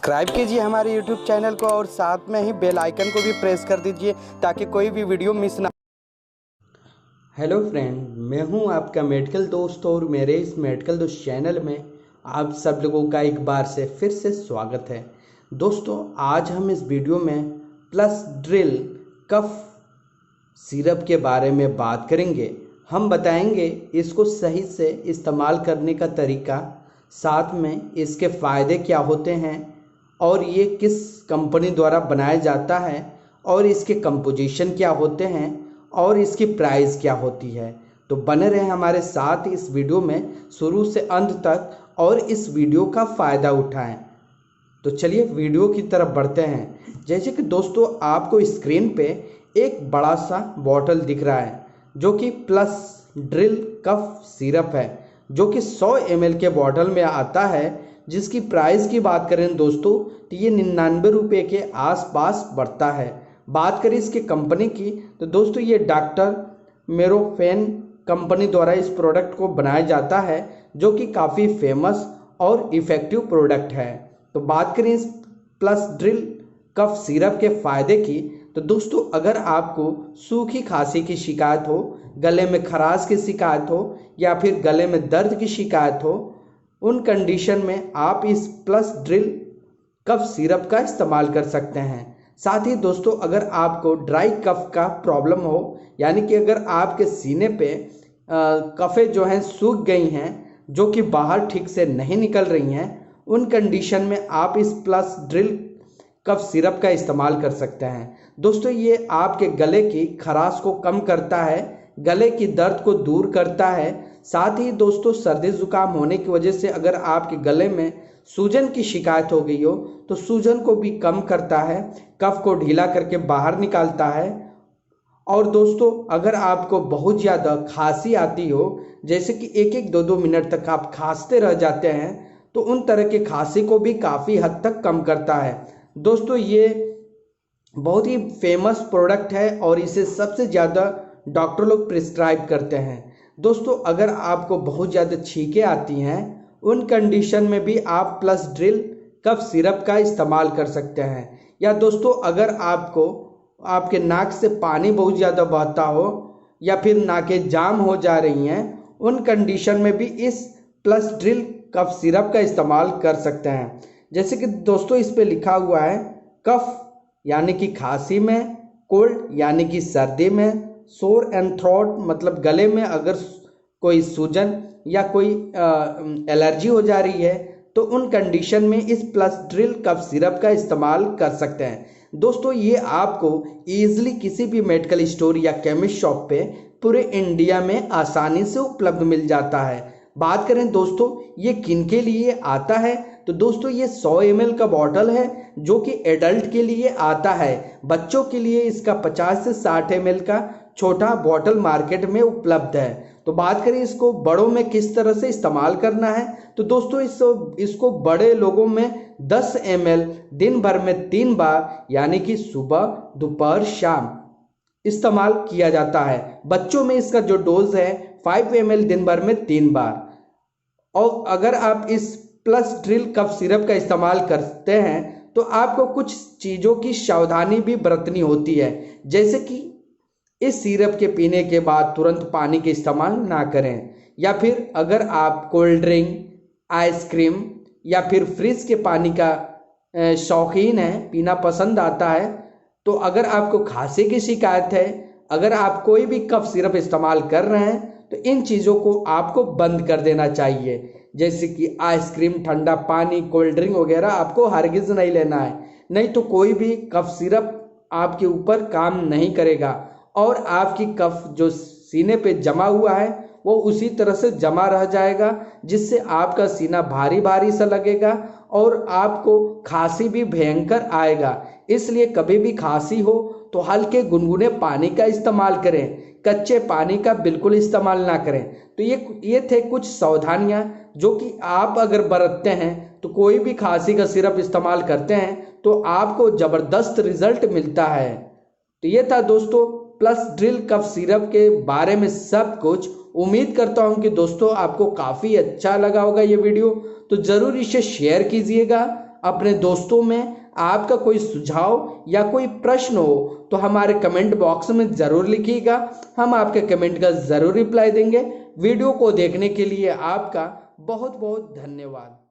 Subscribe कीजिए हमारे YouTube channel को और साथ में ही बेल आइकन को भी प्रेस कर दीजिए ताकि कोई भी वीडियो मिस ना। हेलो फ्रेंड, मैं हूं आपका मेडिकल दोस्त और मेरे इस मेडिकल दोस्त चैनल में आप सब लोगों का एक बार से फिर से स्वागत है। दोस्तों, आज हम इस वीडियो में प्लस ड्रिल कफ सिरप के बारे में बात करेंगे। हम बताएंगे इसको सही से इस्तेमाल करने का तरीका, साथ में इसके फ़ायदे क्या होते हैं और ये किस कंपनी द्वारा बनाया जाता है और इसके कंपोजिशन क्या होते हैं और इसकी प्राइस क्या होती है। तो बने रहें हमारे साथ इस वीडियो में शुरू से अंत तक और इस वीडियो का फ़ायदा उठाएं। तो चलिए वीडियो की तरफ बढ़ते हैं। जैसे कि दोस्तों, आपको स्क्रीन पे एक बड़ा सा बॉटल दिख रहा है जो कि प्लस ड्रिल कफ सिरप है, जो कि 100 ml के बॉटल में आता है, जिसकी प्राइस की बात करें दोस्तों तो ये 99 रुपये के आसपास बढ़ता है। बात करें इसकी कंपनी की तो दोस्तों ये डॉक्टर मेरोफेन कंपनी द्वारा इस प्रोडक्ट को बनाया जाता है, जो कि काफ़ी फेमस और इफ़ेक्टिव प्रोडक्ट है। तो बात करें इस प्लस ड्रिल कफ सिरप के फ़ायदे की तो दोस्तों, अगर आपको सूखी खांसी की शिकायत हो, गले में खराश की शिकायत हो या फिर गले में दर्द की शिकायत हो, उन कंडीशन में आप इस प्लस ड्रिल कफ सिरप का इस्तेमाल कर सकते हैं। साथ ही दोस्तों, अगर आपको ड्राई कफ का प्रॉब्लम हो, यानी कि अगर आपके सीने पे कफे जो हैं सूख गई हैं, जो कि बाहर ठीक से नहीं निकल रही हैं, उन कंडीशन में आप इस प्लस ड्रिल कफ सिरप का इस्तेमाल कर सकते हैं। दोस्तों, ये आपके गले की खराश को कम करता है, गले की दर्द को दूर करता है। साथ ही दोस्तों, सर्दी जुकाम होने की वजह से अगर आपके गले में सूजन की शिकायत हो गई हो तो सूजन को भी कम करता है, कफ को ढीला करके बाहर निकालता है। और दोस्तों, अगर आपको बहुत ज़्यादा खांसी आती हो, जैसे कि एक एक दो दो मिनट तक आप खांसते रह जाते हैं, तो उन तरह के खांसी को भी काफ़ी हद तक कम करता है। दोस्तों, ये बहुत ही फेमस प्रोडक्ट है और इसे सबसे ज़्यादा डॉक्टर लोग प्रिस्क्राइब करते हैं। दोस्तों, अगर आपको बहुत ज़्यादा छींकें आती हैं, उन कंडीशन में भी आप प्लस ड्रिल कफ सिरप का इस्तेमाल कर सकते हैं। या दोस्तों, अगर आपको आपके नाक से पानी बहुत ज़्यादा बहता हो या फिर नाकें जाम हो जा रही हैं, उन कंडीशन में भी इस प्लस ड्रिल कफ सिरप का इस्तेमाल कर सकते हैं। जैसे कि दोस्तों, इस पे लिखा हुआ है कफ यानी कि खांसी में, कोल्ड यानी कि सर्दी में, सोर एंड थ्रोट मतलब गले में अगर कोई सूजन या कोई एलर्जी हो जा रही है, तो उन कंडीशन में इस प्लस ड्रिल कफ सिरप का इस्तेमाल कर सकते हैं। दोस्तों, ये आपको ईजिली किसी भी मेडिकल स्टोर या केमिस्ट शॉप पे पूरे इंडिया में आसानी से उपलब्ध मिल जाता है। बात करें दोस्तों, ये किन के लिए आता है तो दोस्तों, ये 100 ml का बॉटल है, जो कि एडल्ट के लिए आता है। बच्चों के लिए इसका 50 से 60 ml का छोटा बॉटल मार्केट में उपलब्ध है। तो बात करें इसको बड़ों में किस तरह से इस्तेमाल करना है तो दोस्तों, इसको बड़े लोगों में 10 ml दिन भर में 3 बार यानी कि सुबह, दोपहर, शाम इस्तेमाल किया जाता है। बच्चों में इसका जो डोज है 5 ml दिन भर में 3 बार। और अगर आप इस प्लस ड्रिल कफ सिरप का इस्तेमाल करते हैं तो आपको कुछ चीज़ों की सावधानी भी बरतनी होती है, जैसे कि इस सिरप के पीने के बाद तुरंत पानी के इस्तेमाल ना करें, या फिर अगर आप कोल्ड ड्रिंक, आइसक्रीम या फिर फ्रिज के पानी का शौकीन है, पीना पसंद आता है, तो अगर आपको खांसी की शिकायत है, अगर आप कोई भी कफ सिरप इस्तेमाल कर रहे हैं, तो इन चीज़ों को आपको बंद कर देना चाहिए। जैसे कि आइसक्रीम, ठंडा पानी, कोल्ड ड्रिंक वगैरह आपको हरगिज़ नहीं लेना है, नहीं तो कोई भी कफ सिरप आपके ऊपर काम नहीं करेगा और आपकी कफ जो सीने पे जमा हुआ है वो उसी तरह से जमा रह जाएगा, जिससे आपका सीना भारी भारी सा लगेगा और आपको खांसी भी भयंकर आएगा। इसलिए कभी भी खांसी हो तो हल्के गुनगुने पानी का इस्तेमाल करें, कच्चे पानी का बिल्कुल इस्तेमाल ना करें। तो ये थे कुछ सावधानियां जो कि आप अगर बरतते हैं तो कोई भी खांसी का सिरप इस्तेमाल करते हैं तो आपको ज़बरदस्त रिजल्ट मिलता है। तो ये था दोस्तों प्लस ड्रिल कफ सिरप के बारे में सब कुछ। उम्मीद करता हूं कि दोस्तों आपको काफ़ी अच्छा लगा होगा ये वीडियो, तो ज़रूर इसे शेयर कीजिएगा अपने दोस्तों में आपका कोई सुझाव या कोई प्रश्न हो तो हमारे कमेंट बॉक्स में ज़रूर लिखिएगा, हम आपके कमेंट का ज़रूर रिप्लाई देंगे। वीडियो को देखने के लिए आपका बहुत बहुत धन्यवाद।